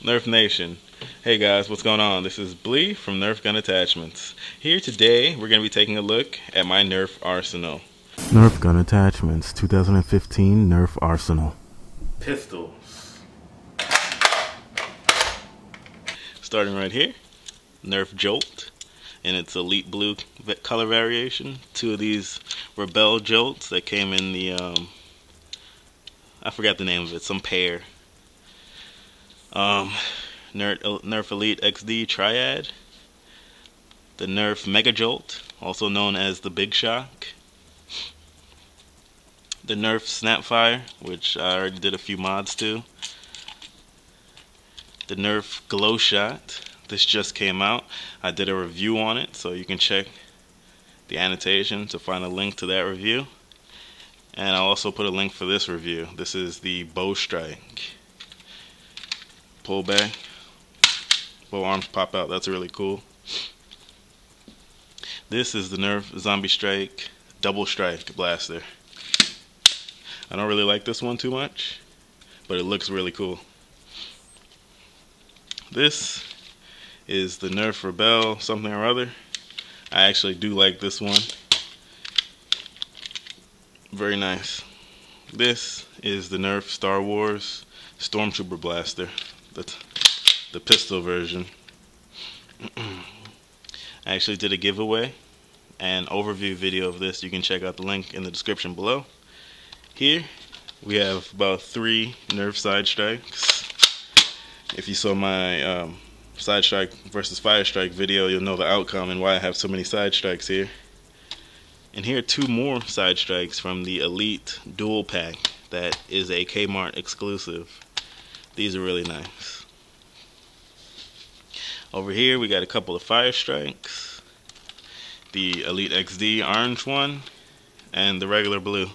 Nerf Nation. Hey guys, what's going on? This is Blee from Nerf Gun Attachments. Here today, we're going to be taking a look at my Nerf arsenal. Nerf Gun Attachments 2015 Nerf Arsenal. Pistols. Starting right here, Nerf Jolt in its elite blue color variation. Two of these Rebel Jolts that came in the, I forgot the name of it, some pair. Nerf Elite XD Triad, the Nerf Mega Jolt, also known as the Big Shock, the Nerf Snapfire, which I already did a few mods to, the Nerf Glow Shot. This just came out. I did a review on it, so you can check the annotation to find a link to that review. And I'll also put a link for this review. This is the Bow Strike. Pull back, bow arms pop out. That's really cool. This is the Nerf Zombie Strike Double Strike Blaster. I don't really like this one too much, but it looks really cool. This is the Nerf Rebel something or other. I actually do like this one. Very nice. This is the Nerf Star Wars Stormtrooper Blaster. The pistol version. I actually did a giveaway and overview video of this. You can check out the link in the description below. Here we have about 3 Nerf side strikes. If you saw my side strike versus fire strike video, you'll know the outcome and why I have so many side strikes here. And here are 2 more side strikes from the Elite Dual Pack that is a Kmart exclusive. These are really nice. Over here we got a couple of fire strikes, the Elite XD orange one and the regular blue.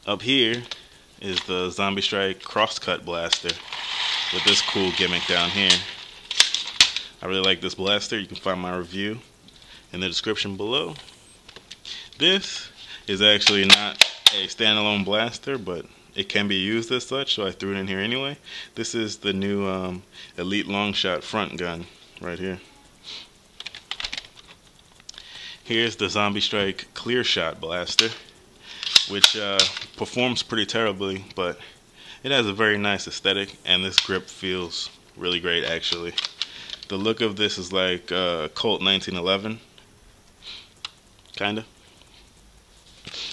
Up here is the Zombie Strike Crosscut Blaster with this cool gimmick down here. I really like this blaster. You can find my review in the description below. This is actually not a standalone blaster, but it can be used as such, so I threw it in here anyway. This is the new Elite Longshot front gun right here. Here's the Zombie Strike Clear Shot Blaster, which performs pretty terribly, but it has a very nice aesthetic, and this grip feels really great actually. The look of this is like Colt 1911, kinda.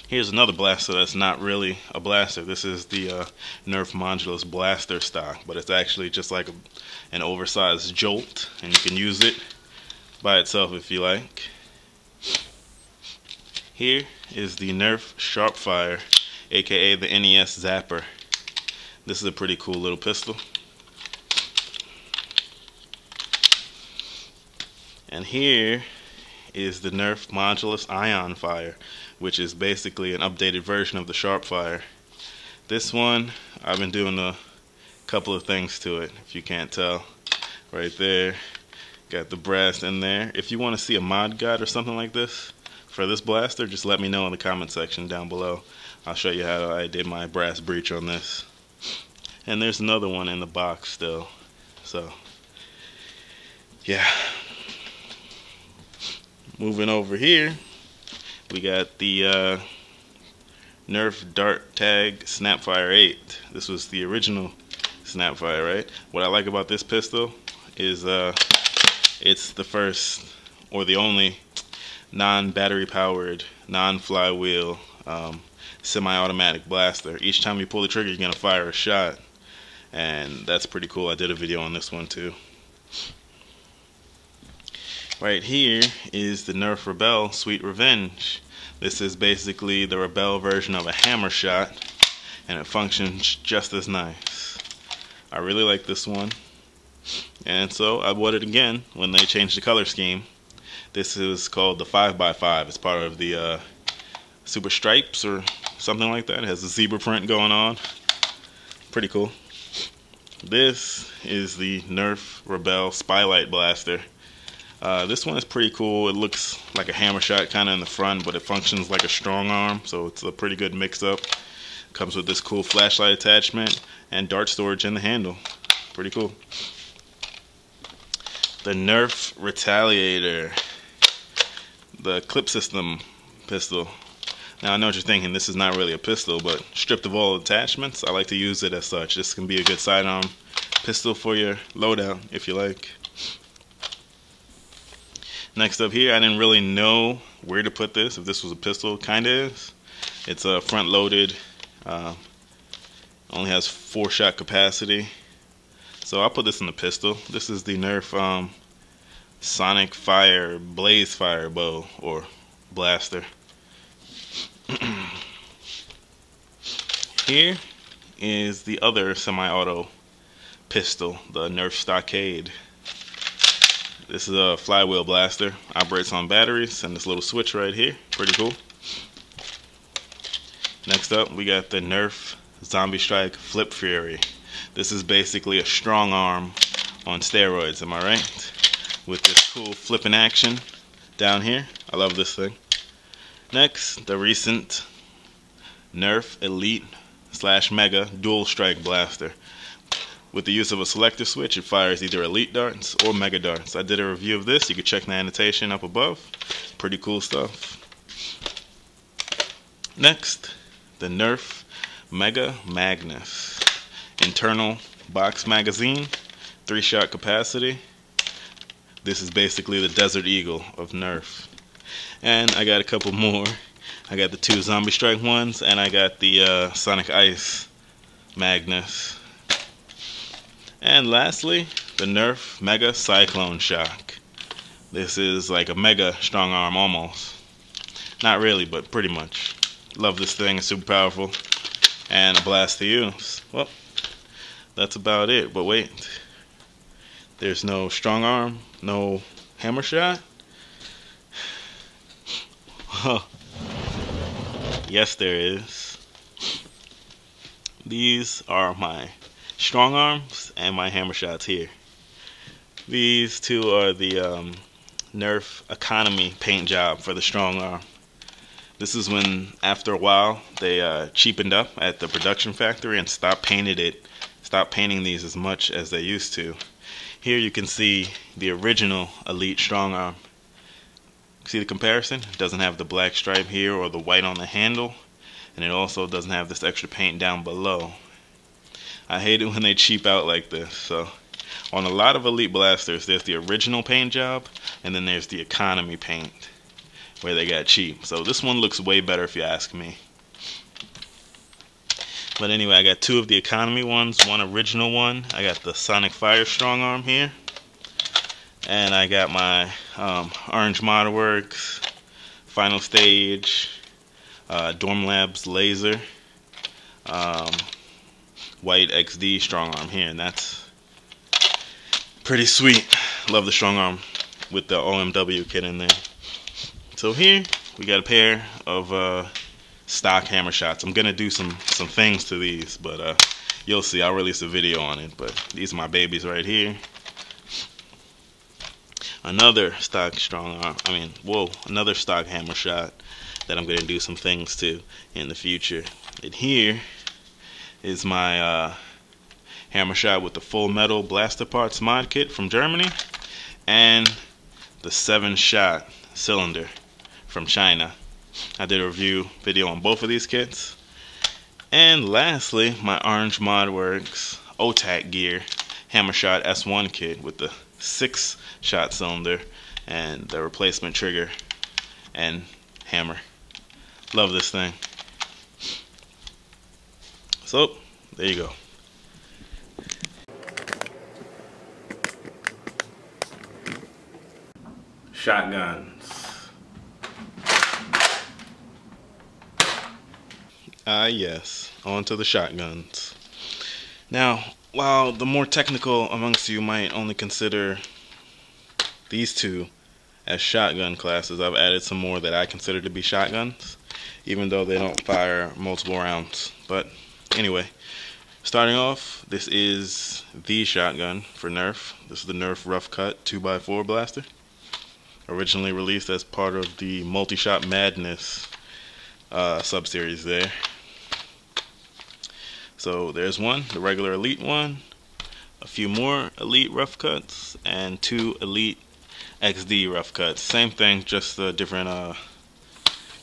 Here's another blaster that's not really a blaster. This is the Nerf Modulus blaster stock, but it's actually just like an oversized jolt, and you can use it by itself if you like. Here is the Nerf Sharpfire, aka the NES Zapper. This is a pretty cool little pistol. And here is the Nerf Modulus Ion Fire, which is basically an updated version of the Sharpfire. This one, I've been doing a couple of things to it, if you can't tell. Right there, got the brass in there. If you want to see a mod guide or something like this for this blaster, just let me know in the comment section down below. I'll show you how I did my brass breech on this. And there's another one in the box still. So, yeah. Moving over here, we got the Nerf Dart Tag Snapfire 8. This was the original Snapfire, right? What I like about this pistol is it's the first or the only non-battery powered, non-flywheel, semi-automatic blaster. Each time you pull the trigger, you're gonna fire a shot, and that's pretty cool. I did a video on this one too. Right here is the Nerf Rebel Sweet Revenge. This is basically the Rebel version of a Hammershot, and it functions just as nice. I really like this one, and so I bought it again when they changed the color scheme. This is called the 5x5. It's part of the Super Stripes or something like that. It has a zebra print going on. Pretty cool. This is the Nerf Rebel Spylight Blaster. This one is pretty cool. It looks like a Hammershot kind of in the front, but it functions like a strong arm, so it's a pretty good mix-up. Comes with this cool flashlight attachment and dart storage in the handle. Pretty cool. The Nerf Retaliator, the clip system pistol. Now I know what you're thinking, this is not really a pistol, but stripped of all attachments, I like to use it as such. This can be a good sidearm pistol for your loadout if you like. Next up here, I didn't really know where to put this, if this was a pistol. Kinda is. It's a front loaded, only has 4-shot capacity. So I'll put this in the pistol. This is the Nerf Sonic Fire Blaze Fire bow or blaster. Here is the other semi-auto pistol, the Nerf Stockade. This is a flywheel blaster, operates on batteries, and this little switch right here, pretty cool. Next up, we got the Nerf Zombie Strike Flip Fury. This is basically a strong arm on steroids, am I right? With this cool flipping action down here. I love this thing. Next, the recent Nerf Elite / Mega DualStrike blaster. With the use of a selector switch, it fires either elite darts or mega darts. I did a review of this. You can check the annotation up above. Pretty cool stuff. Next, the Nerf Mega Magnus. Internal box magazine, 3-shot capacity. This is basically the Desert Eagle of Nerf. And I got a couple more. I got the 2 Zombie Strike ones, and I got the Sonic Ice Magnus. And lastly, the Nerf Mega Cyclone Shock. This is like a mega strong arm almost. Not really, but pretty much. Love this thing, it's super powerful and a blast to use. Well, that's about it, but wait. There's no strong arm, no Hammershot. Yes, there is. These are my strong arms and my Hammershots here. These two are the Nerf Economy paint job for the strong arm. This is when, after a while, they cheapened up at the production factory and stopped painting these as much as they used to. Here you can see the original Elite strong arm. See the comparison? It doesn't have the black stripe here or the white on the handle, and it also doesn't have this extra paint down below. I hate it when they cheap out like this. So on a lot of Elite blasters, there's the original paint job, and then there's the economy paint where they got cheap. So this one looks way better if you ask me. But anyway, I got 2 of the economy ones, 1 original one. I got the Sonic Fire strong arm here, and I got my Orange Modulus Final Stage Dorm Labs Laser White XD strong arm here, and that's pretty sweet. Love the strong arm with the OMW kit in there. So here we got a pair of stock Hammershots. I'm gonna do some things to these, but you'll see. I'll release a video on it. But these are my babies right here. Another stock another stock Hammershot that I'm gonna do some things to in the future. And here is my Hammershot with the full metal Blasterparts mod kit from Germany, and the 7-shot cylinder from China. I did a review video on both of these kits. And lastly, my Orange Modworks OTAC gear Hammershot S1 kit with the 6-shot cylinder and the replacement trigger and hammer. Love this thing. So, there you go. Shotguns. Yes, on to the shotguns. Now, while the more technical amongst you might only consider these 2 as shotgun classes, I've added some more that I consider to be shotguns, even though they don't fire multiple rounds. But anyway, starting off, this is the shotgun for Nerf. This is the Nerf Rough Cut 2x4 blaster, originally released as part of the Multi-Shot Madness sub-series there. So there's one, the regular Elite one, a few more Elite rough cuts and 2 Elite XD rough cuts. Same thing, just a different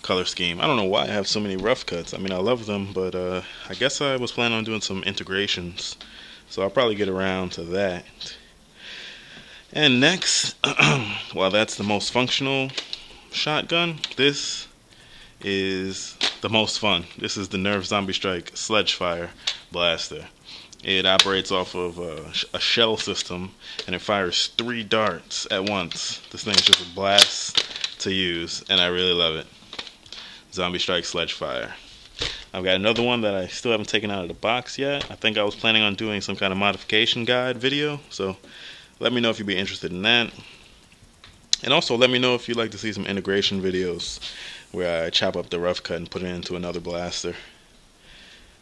color scheme. I don't know why I have so many rough cuts. I mean, I love them, but I guess I was planning on doing some integrations, so I'll probably get around to that. And next, while that's the most functional shotgun, this is the most fun. This is the Nerf ZombiStrike Sledgefire blaster. It operates off of a shell system, and it fires 3 darts at once. This thing is just a blast to use, and I really love it. ZombiStrike Sledgefire. I've got another one that I still haven't taken out of the box yet. I think I was planning on doing some kind of modification guide video, so let me know if you'd be interested in that. And also let me know if you'd like to see some integration videos where I chop up the rough cut and put it into another blaster.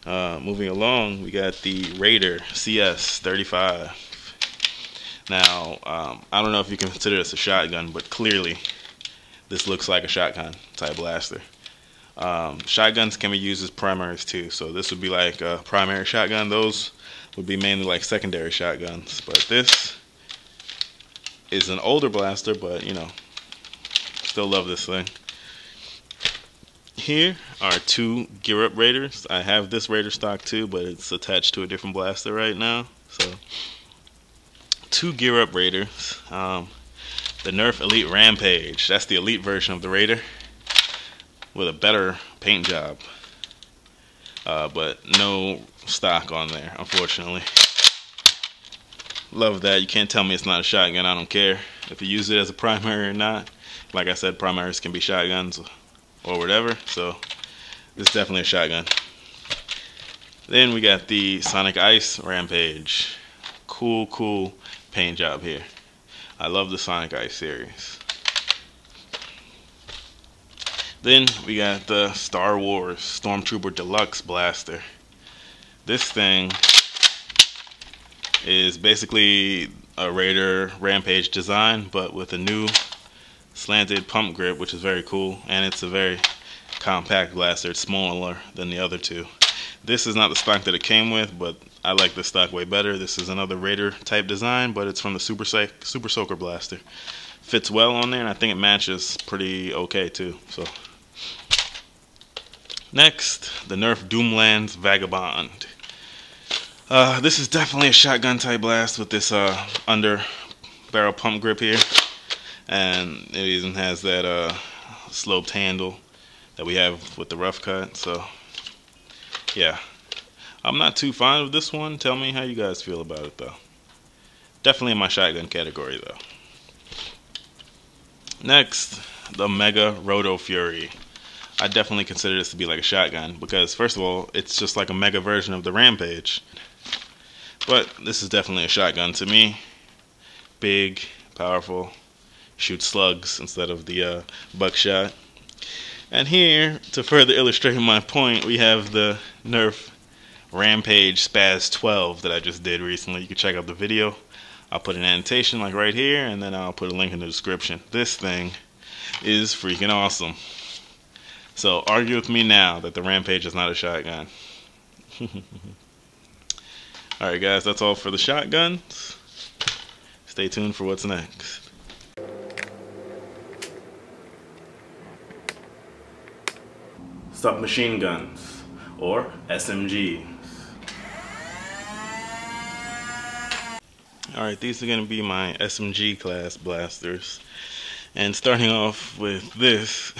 Moving along, we got the Raider CS-35. Now, I don't know if you can consider this a shotgun, but clearly this looks like a shotgun type blaster. Shotguns can be used as primaries too, so this would be like a primary shotgun. Those would be mainly like secondary shotguns, but this is an older blaster, but you know, still love this thing. Here are 2 Gear Up Raiders. I have this Raider stock too, but it's attached to a different blaster right now. So 2 Gear Up Raiders. The Nerf Elite Rampage. That's the Elite version of the Raider with a better paint job, but no stock on there, unfortunately. Love that. You can't tell me it's not a shotgun. I don't care if you use it as a primary or not. Like I said, primaries can be shotguns or whatever, so this is definitely a shotgun. Then we got the Sonic Ice Rampage. Cool paint job here. I love the Sonic Ice series. Then we got the Star Wars Stormtrooper Deluxe blaster. This thing is basically a Raider Rampage design, but with a new slanted pump grip, which is very cool, and it's a very compact blaster. It's smaller than the other 2. This is not the stock that it came with, but I like this stock way better. This is another Raider type design, but it's from the Super Soaker blaster. Fits well on there, and I think it matches pretty okay too. So next, the Nerf Doomlands Vagabond. This is definitely a shotgun type blast with this under barrel pump grip here, and it even has that sloped handle that we have with the rough cut. So yeah, I'm not too fond of this one. Tell me how you guys feel about it though. Definitely in my shotgun category though. Next, the Mega Roto Fury. I definitely consider this to be like a shotgun because, first of all, it's just like a mega version of the Rampage. But this is definitely a shotgun to me. Big, powerful, shoots slugs instead of the buckshot. And here, to further illustrate my point, we have the Nerf Rampage Spaz 12 that I just did recently. You can check out the video. I'll put an annotation like right here, and then I'll put a link in the description. This thing is freaking awesome. So argue with me now that the Rampage is not a shotgun. Alright guys, that's all for the shotguns. Stay tuned for what's next. Submachine guns, or SMGs. Alright, these are going to be my SMG class blasters. And starting off with this,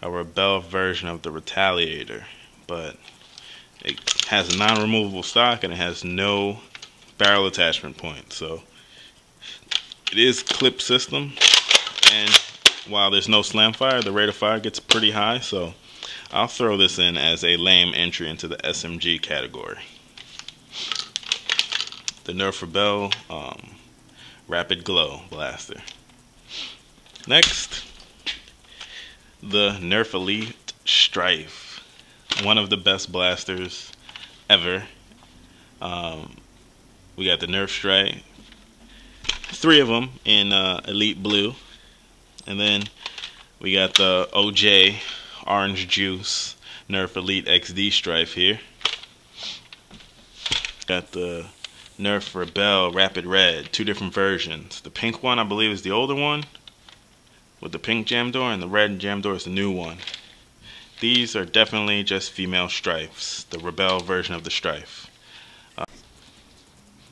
a Rebel version of the Retaliator. But it has a non-removable stock and it has no barrel attachment point. So it is clip system. And while there's no slam fire, the rate of fire gets pretty high. So I'll throw this in as a lame entry into the SMG category. The Nerf Rebel Rapid Glow Blaster. Next, the Nerf Elite Strife. One of the best blasters ever. We got the Nerf Strife. 3 of them in Elite Blue. And then we got the OJ Orange Juice Nerf Elite XD Strife here. Got the Nerf Rebel Rapid Red, 2 different versions. The pink one I believe is the older one with the pink jam door, and the red jam door is the new one. These are definitely just female stripes, the Rebel version of the strife.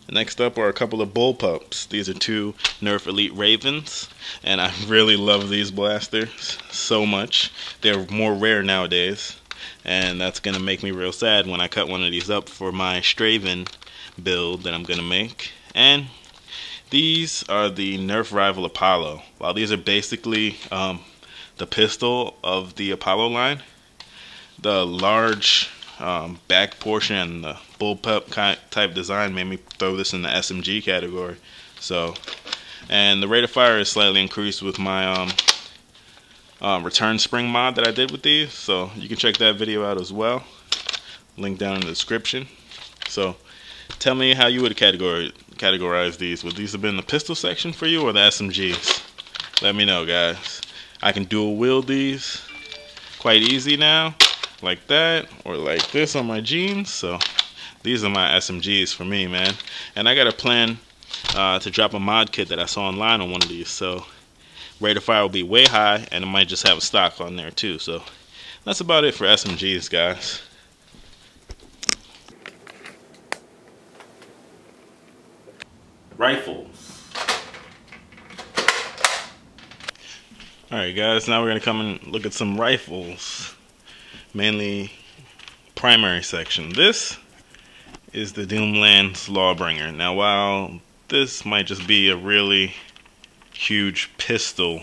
Next up are a couple of bullpups. These are 2 Nerf Elite Ravens, and I really love these blasters so much. They're more rare nowadays, and that's going to make me real sad when I cut one of these up for my Straven build that I'm going to make. And these are the Nerf Rival Apollo. While these are basically the pistol of the Apollo line, the large back portion and the bullpup type design made me throw this in the SMG category. So, and the rate of fire is slightly increased with my return spring mod that I did with these, so you can check that video out as well. Link down in the description. So tell me how you would categorize these. Would these have been the pistol section for you or the SMGs? Let me know, guys. I can dual wield these quite easy now, like that, or like this on my jeans. So these are my SMGs for me, man. And I got a plan to drop a mod kit that I saw online on one of these, so rate of fire will be way high, and it might just have a stock on there too. So that's about it for SMGs, guys. Rifles. Alright guys, now we're going to come and look at some rifles. Mainly primary section. This is the Doomlands Lawbringer. Now while this might just be a really huge pistol,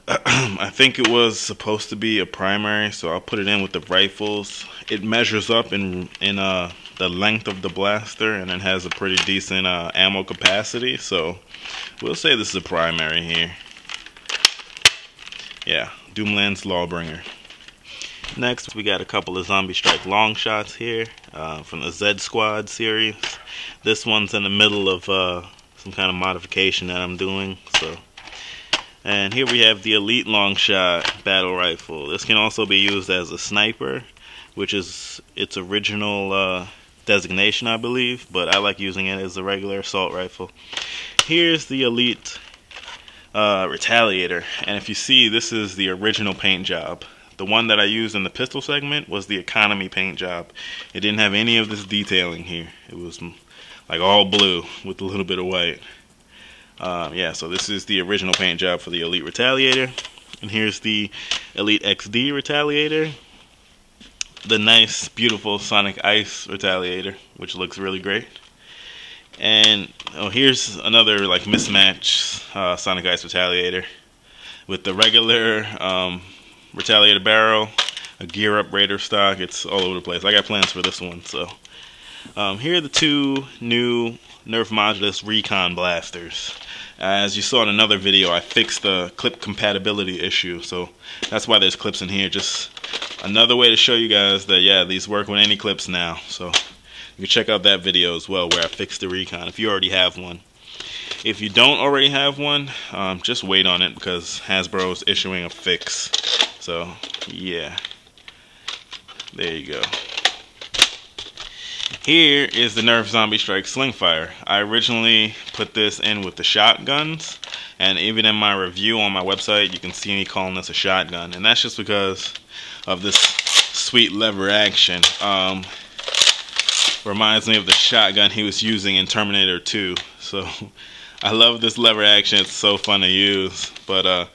I think it was supposed to be a primary, so I'll put it in with the rifles. It measures up in the length of the blaster, and it has a pretty decent ammo capacity, so we'll say this is a primary here. Yeah, Doomlands Lawbringer. Next, we got a couple of Zombie Strike long shots here from the Z Squad series. This one's in the middle of some kind of modification that I'm doing. So, and here we have the Elite Long Shot battle rifle. This can also be used as a sniper, which is its original designation, I believe, but I like using it as a regular assault rifle. Here's the Elite Retaliator, and if you see, this is the original paint job. The one that I used in the pistol segment was the economy paint job. It didn't have any of this detailing here. It was like all blue with a little bit of white. Yeah, so this is the original paint job for the Elite Retaliator. And here's the Elite XD Retaliator. The nice, beautiful Sonic Ice Retaliator, which looks really great. And here's another like mismatched Sonic Ice Retaliator with the regular Retaliator barrel, a gear up Raider stock. It's all over the place. I got plans for this one. So here are the 2 new Nerf Modulus Recon blasters. As you saw in another video, I fixed the clip compatibility issue, so that's why there's clips in here. Just another way to show you guys that, yeah, these work with any clips now. So you can check out that video as well where I fixed the Recon if you already have one. If you don't already have one, just wait on it because Hasbro is issuing a fix. So, yeah. There you go. Here is the Nerf Zombie Strike Slingfire. I originally put this in with the shotguns, and even in my review on my website, you can see me calling this a shotgun. And that's just because of this sweet lever action. Reminds me of the shotgun he was using in Terminator 2. So, I love this lever action. It's so fun to use. But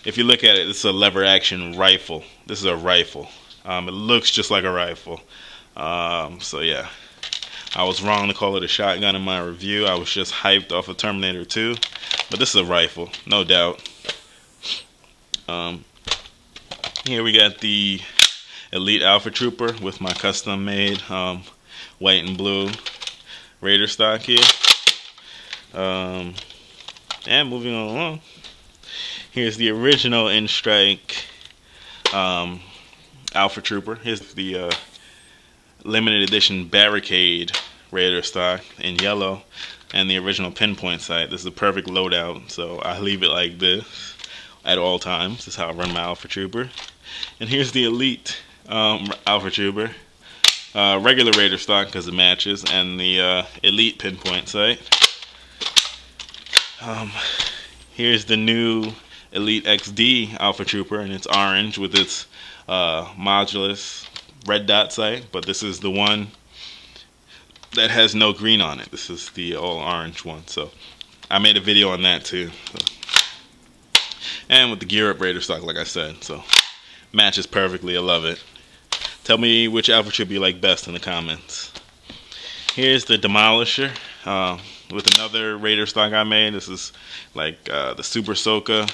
if you look at it, this is a lever action rifle. This is a rifle. It looks just like a rifle. So yeah, I was wrong to call it a shotgun in my review. I was just hyped off of Terminator 2. But this is a rifle, no doubt. Here we got the Elite Alpha Trooper with my custom made white and blue Raider stock here. And moving on along, here's the original N-Strike Alpha Trooper. Here's the limited edition Barricade Raider stock in yellow and the original pinpoint sight. This is a perfect loadout, so I leave it like this at all times. This is how I run my Alpha Trooper. And here's the Elite Alpha Trooper. regular Raider stock because it matches, and the Elite pinpoint sight. Here's the new Elite XD Alpha Trooper, and it's orange with its Modulus red dot sight, but this is the one that has no green on it. This is the all orange one, so I made a video on that too. So. And with the Gear Up Raider stock, like I said, so matches perfectly. I love it. Tell me which Alpha Trooper you like best in the comments. Here's the Demolisher with another Raider stock I made. This is like the Super Soka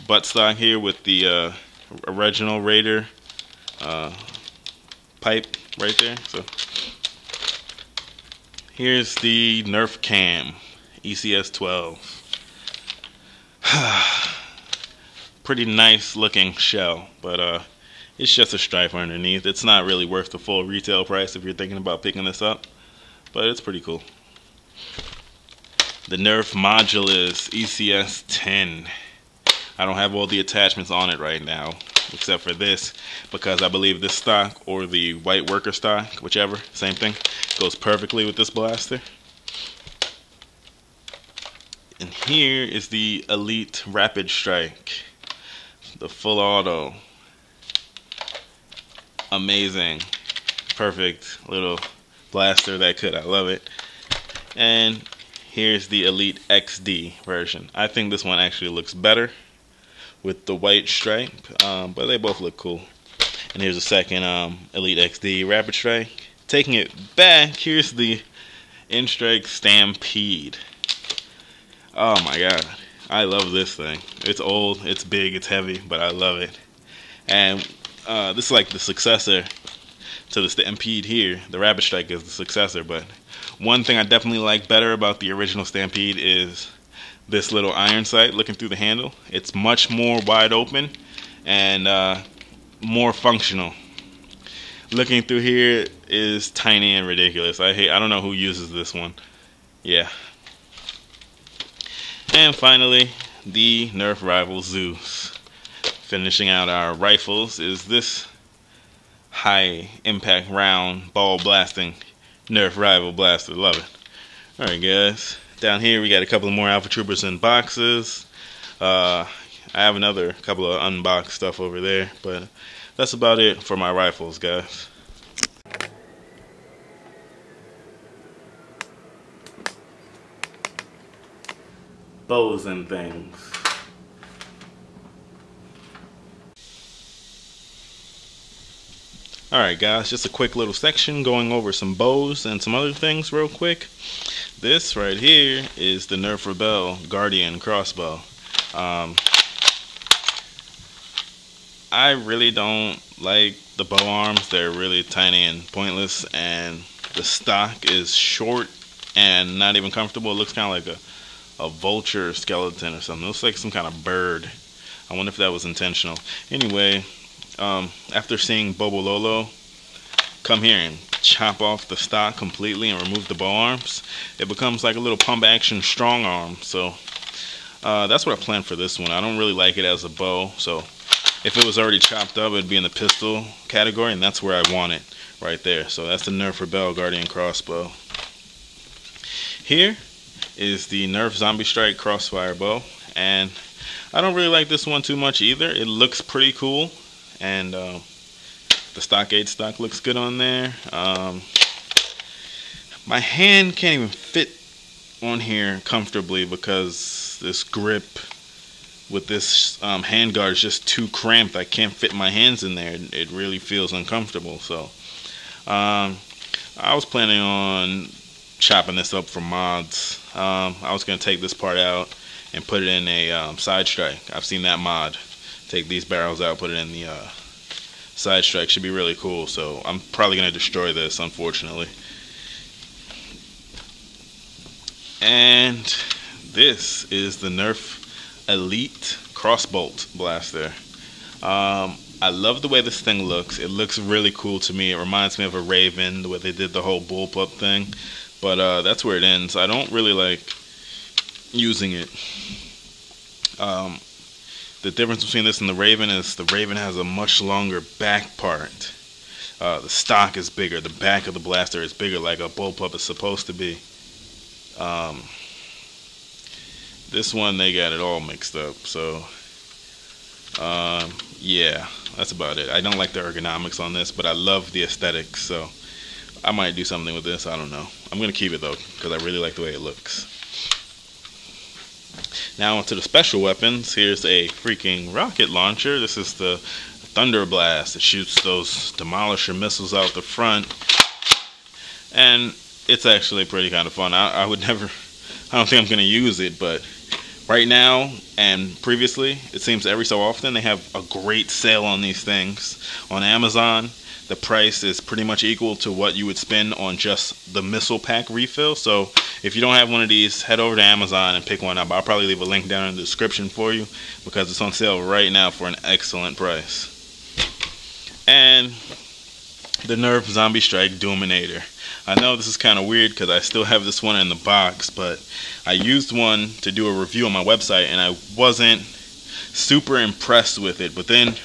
butt stock here with the original Raider pipe right there. So here's the Nerf Cam ECS 12. Pretty nice looking shell, but it's just a stripe underneath. It's not really worth the full retail price if you're thinking about picking this up, but it's pretty cool. The Nerf Modulus ECS 10. I don't have all the attachments on it right now, except for this, because I believe this stock or the white worker stock, whichever, same thing, goes perfectly with this blaster. And here is the Elite Rapid Strike, the full auto. Amazing, perfect little blaster that could. I love it. And here's the Elite XD version. I think this one actually looks better with the white stripe, but they both look cool. And here's the second Elite XD Rapid Strike. Taking it back, here's the In-Strike Stampede. Oh my god, I love this thing. It's old, it's big, it's heavy, but I love it. And this is like the successor to the Stampede here. The Rapid Strike is the successor, but one thing I definitely like better about the original Stampede is this little iron sight looking through the handle. It's much more wide open and more functional. Looking through here is tiny and ridiculous. I don't know who uses this one. Yeah. And finally, the Nerf rival Zeus. Finishing out our rifles is this high impact round ball blasting Nerf rival blaster. Love it. Alright guys, down here we got a couple of more Alpha Troopers in boxes. I have another couple of unboxed stuff over there, but that's about it for my rifles, guys. Bows and things. Alright guys, just a quick little section going over some bows and some other things real quick. This right here is the Nerf Rebel Guardian crossbow. I really don't like the bow arms. They're really tiny and pointless, and the stock is short and not even comfortable. It looks kind of like a vulture skeleton or something. It looks like some kind of bird. I wonder if that was intentional. Anyway, after seeing Bobololo come here and chop off the stock completely and remove the bow arms, it becomes like a little pump action strong arm. So that's what I planned for this one. I don't really like it as a bow, so if it was already chopped up, it'd be in the pistol category, and that's where I want it, right there. So that's the Nerf Rebel Guardian crossbow. Here is the Nerf Zombie Strike Crossfire bow, and I don't really like this one too much either. It looks pretty cool, and the Stockade stock looks good on there. My hand can't even fit on here comfortably because this grip with this handguard is just too cramped. I can't fit my hands in there. It really feels uncomfortable. So I was planning on chopping this up for mods. I was going to take this part out and put it in a side strike. I've seen that mod. Take these barrels out, put it in the side strike. Should be really cool. So I'm probably going to destroy this, unfortunately. And this is the Nerf Elite Crossbolt Blaster. I love the way this thing looks. It looks really cool to me. It reminds me of a Raven, the way they did the whole bullpup thing. But that's where it ends. I don't really like using it. The difference between this and the Raven is the Raven has a much longer back part. The stock is bigger. The back of the blaster is bigger, like a bullpup is supposed to be. This one, they got it all mixed up. So, yeah, that's about it. I don't like the ergonomics on this, but I love the aesthetics. So, I might do something with this. I don't know. I'm going to keep it, though, because I really like the way it looks. Now, onto the special weapons. Here's a freaking rocket launcher. This is the Thunder Blast. It shoots those Demolisher missiles out the front. And it's actually pretty kind of fun. I don't think I'm going to use it, but right now and previously, it seems every so often they have a great sale on these things. On Amazon, the price is pretty much equal to what you would spend on just the missile pack refill. So if you don't have one of these, head over to Amazon and pick one up. I'll probably leave a link down in the description for you because it's on sale right now for an excellent price. And the Nerf Zombie Strike Doominator. I know this is kind of weird because I still have this one in the box, but I used one to do a review on my website and I wasn't super impressed with it. But then,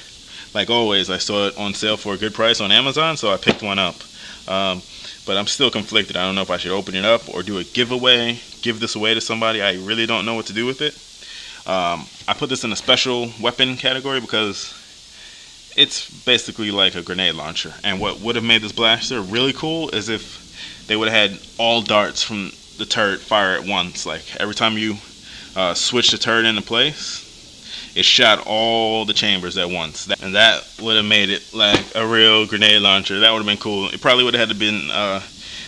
like always, I saw it on sale for a good price on Amazon, so I picked one up. But I'm still conflicted. I don't know if I should open it up or do a giveaway, give this away to somebody. I really don't know what to do with it. I put this in a special weapon category because it's basically like a grenade launcher. And what would have made this blaster really cool is if they would have had all darts from the turret fire at once. Like every time you switch the turret into place, it shot all the chambers at once. And that would have made it like a real grenade launcher. That would have been cool. It probably would have had to been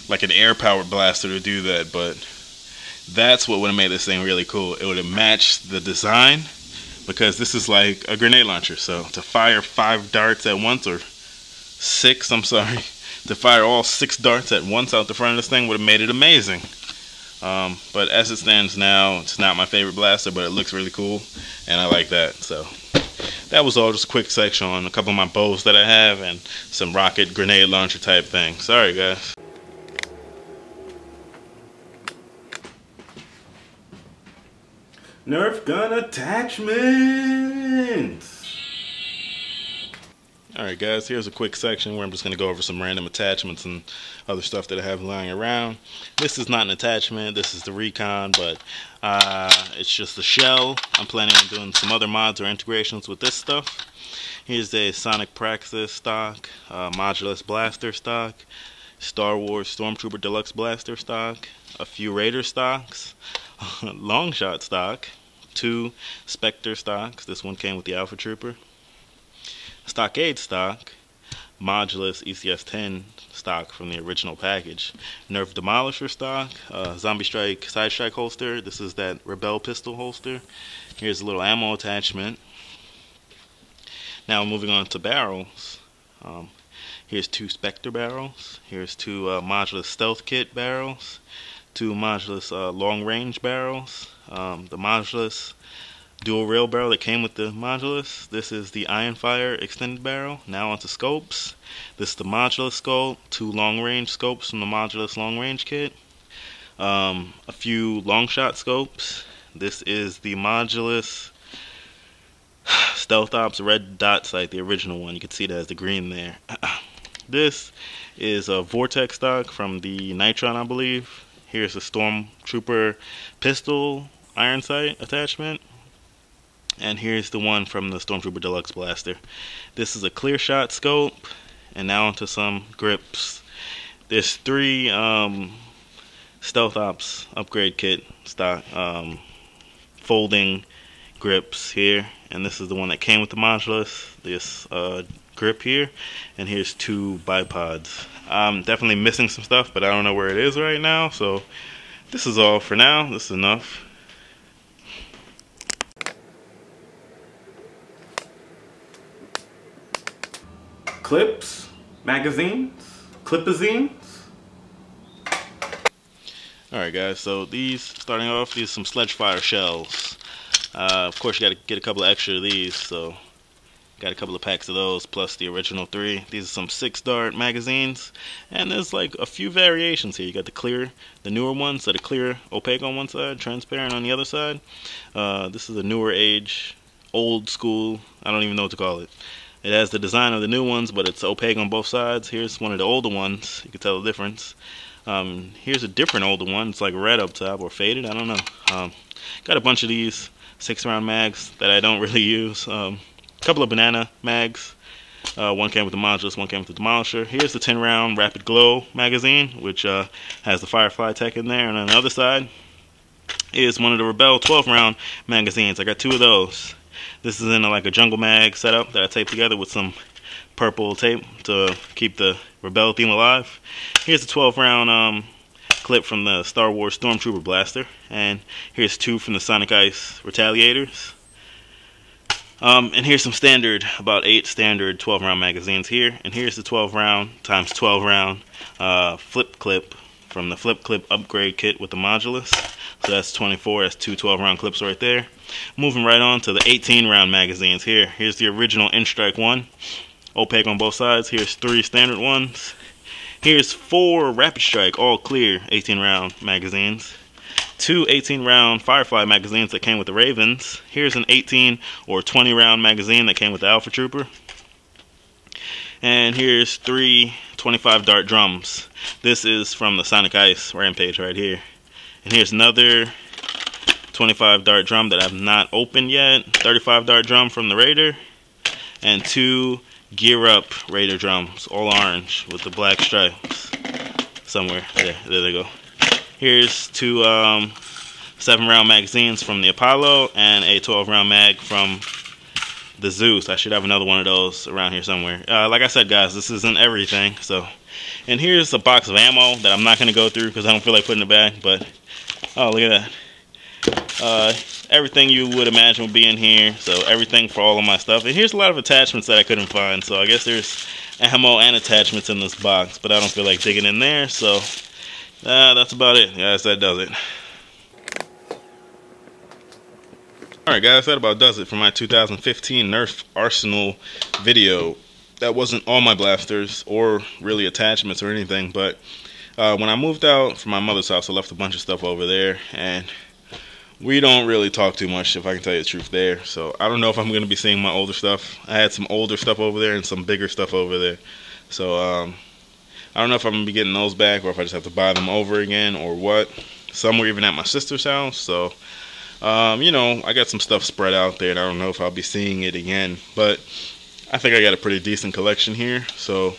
like an air-powered blaster to do that, but that's what would have made this thing really cool. It would have matched the design, because this is like a grenade launcher. So to fire 5 darts at once, or 6, I'm sorry, to fire all 6 darts at once out the front of this thing would have made it amazing. But as it stands now, it's not my favorite blaster, but it looks really cool, and I like that. So that was all, just a quick section on a couple of my bows that I have and some rocket grenade launcher type thing. Sorry guys. Nerf Gun Attachments! Alright guys, here's a quick section where I'm just going to go over some random attachments and other stuff that I have lying around. This is not an attachment, this is the Recon, but it's just the shell. I'm planning on doing some other mods or integrations with this stuff. Here's a Sonic Praxis stock, Modulus Blaster stock, Star Wars Stormtrooper Deluxe Blaster stock, a few Raider stocks, long shot stock, 2 Spectre stocks. This one came with the Alpha Trooper. Stockade stock, Modulus ECS-10 stock from the original package. Nerf Demolisher stock, Zombie Strike Side Strike holster. This is that Rebel pistol holster. Here's a little ammo attachment. Now moving on to barrels. Here's 2 Spectre barrels. Here's 2 Modulus Stealth Kit barrels. 2 Modulus long range barrels. The Modulus dual rail barrel that came with the Modulus. This is the Ironfire extended barrel. Now onto scopes. This is the Modulus scope. 2 long range scopes from the Modulus long range kit. A few long shot scopes. This is the Modulus Stealth Ops red dot sight, the original one. You can see that as the green there. This is a Vortex stock from the Nitron, I believe. Here's a Stormtrooper pistol iron sight attachment. And here's the one from the Stormtrooper Deluxe Blaster. This is a clear shot scope. And now onto some grips. There's 3 Stealth Ops upgrade kit stock folding grips here. And this is the one that came with the Modulus. This grip here. And here's 2 bipods. I'm definitely missing some stuff, but I don't know where it is right now. So this is all for now. This is enough. Clips, magazines, Clipazines. Alright guys, so these, starting off, these are some Sledgefire shells. Of course you gotta get a couple of extra of these, so got a couple of packs of those, plus the original 3. These are some 6-dart magazines, and there's like a few variations here. You got the clear, the newer ones, so the clear opaque on one side, transparent on the other side. This is a newer age, old school, I don't even know what to call it. It has the design of the new ones, but it's opaque on both sides. Here's one of the older ones. You can tell the difference. Here's a different older one. It's like red up top or faded. I don't know. Got a bunch of these 6-round mags that I don't really use. A couple of banana mags. One came with the Modulus, one came with the Demolisher. Here's the 10-round Rapid Glow magazine, which has the Firefly tech in there. And on the other side is one of the Rebel 12-round magazines. I got 2 of those. This is in like a jungle mag setup that I taped together with some purple tape to keep the Rebel theme alive. Here's the 12-round clip from the Star Wars Stormtrooper blaster, and here's 2 from the Sonic Ice Retaliators. And here's some standard, about 8 standard 12-round magazines here, and here's the 12-round times 12-round flip clip from the flip clip upgrade kit with the Modulus. So that's 24, that's 2 12-round clips right there. Moving right on to the 18-round magazines here. Here's the original N-Strike 1, opaque on both sides. Here's 3 standard ones. Here's 4 Rapid Strike, all clear 18-round magazines. 2 18-round Firefly magazines that came with the Ravens. Here's an 18 or 20-round magazine that came with the Alpha Trooper. And here's 3 25 dart drums. This is from the Sonic Ice Rampage right here. And here's another 25 dart drum that I've not opened yet. 35 dart drum from the Raider. And 2 Gear Up Raider drums, all orange with the black stripes. Somewhere. There they go. Here's 2 7-round magazines from the Apollo and a 12-round mag from the Zeus. I should have another one of those around here somewhere. Like I said, guys, this isn't everything. So, and here's a box of ammo that I'm not going to go through because I don't feel like putting it back. But oh, look at that! Everything you would imagine would be in here. So everything for all of my stuff. And here's a lot of attachments that I couldn't find. So I guess there's ammo and attachments in this box, but I don't feel like digging in there. So that's about it, guys. That does it. Alright guys, that about does it for my 2015 Nerf Arsenal video. That wasn't all my blasters or really attachments or anything, but when I moved out from my mother's house, I left a bunch of stuff over there, and we don't really talk too much, if I can tell you the truth there. So I don't know if I'm going to be seeing my older stuff. I had some older stuff over there and some bigger stuff over there. So I don't know if I'm going to be getting those back or if I just have to buy them over again or what. Some were even at my sister's house, so you know, I got some stuff spread out there, and I don't know if I'll be seeing it again, but I think I got a pretty decent collection here. So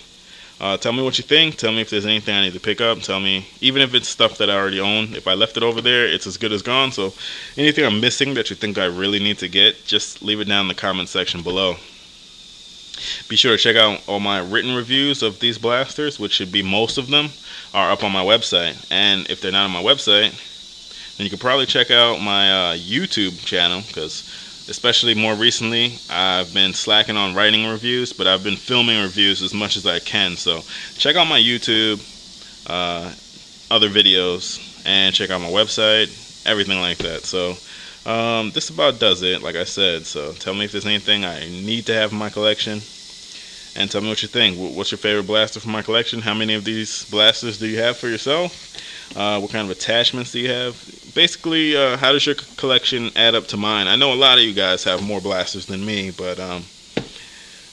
tell me what you think. Tell me if there's anything I need to pick up. Tell me, even if it's stuff that I already own, if I left it over there, it's as good as gone. So anything I'm missing that you think I really need to get, just leave it down in the comment section below. Be sure to check out all my written reviews of these blasters, which should be most of them, are up on my website. And if they're not on my website, then you can probably check out my YouTube channel, because especially more recently, I've been slacking on writing reviews, but I've been filming reviews as much as I can. So check out my YouTube, other videos, and check out my website, everything like that. So this about does it, like I said. So tell me if there's anything I need to have in my collection, and tell me what you think. What's your favorite blaster from my collection? How many of these blasters do you have for yourself? What kind of attachments do you have? Basically, how does your collection add up to mine? I know a lot of you guys have more blasters than me, but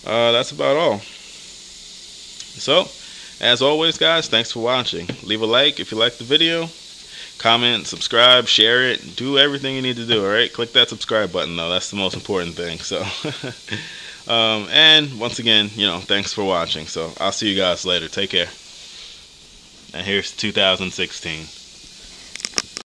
that's about all. So, as always, guys, thanks for watching. Leave a like if you liked the video. Comment, subscribe, share it. Do everything you need to do, alright? Click that subscribe button, though. That's the most important thing. So, and once again, you know, thanks for watching. So, I'll see you guys later. Take care. And here's 2016.